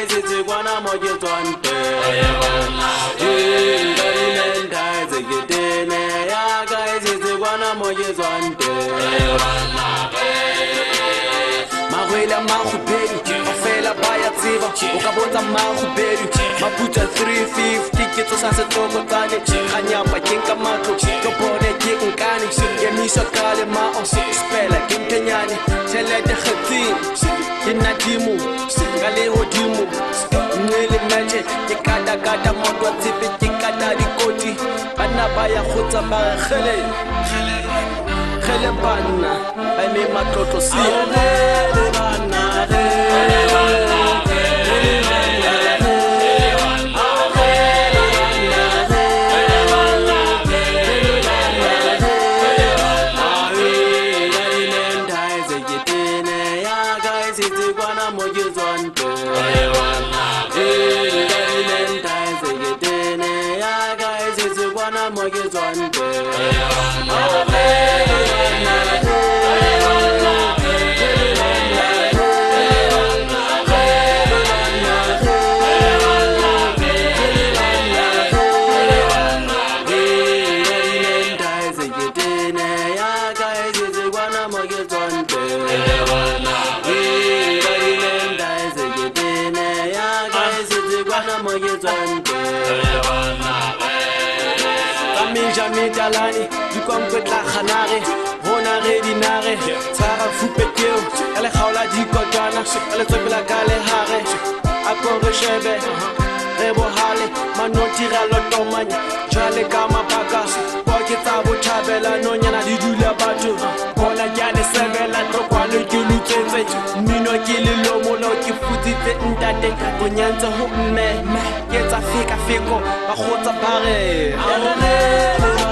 guys, it's a one I'm on your one guys, it's a one I'm on your one Mahuela Mahuberi, Mafela Bayatsiva, Ukabota Mahuberi, Maputa 350, Kito Sasa Tokotani, Kanyapa Kinkamato, Topone Kinkani, Yamisa Kale Mao, Spella, Kinkanyani, Tele de Hatim, Kinatimu, Galeho Dimu, Nili Magic, Yakada Gata Mondo Tipi, Tikada Rikoti, Anabaya Huta Mahele. Bana, I made my total see. Midalani, du comptes la Hanare, Honare Dinare, Sarah Foupetio, elle est Haula di Kotana, elle est la Galehare, Akore Chebe, Rebo Hale, Manon Tira Lotomani, Jale Kama Pagas, Poketa Bochabella, Nonyana di Julia Batu, Kona Jane Sevella, Topano Kilutenze, Mino Kili Lomo, Kifutite Ndate, Onyanza Hume, Yeta Fika Fiko, Ahota Pare.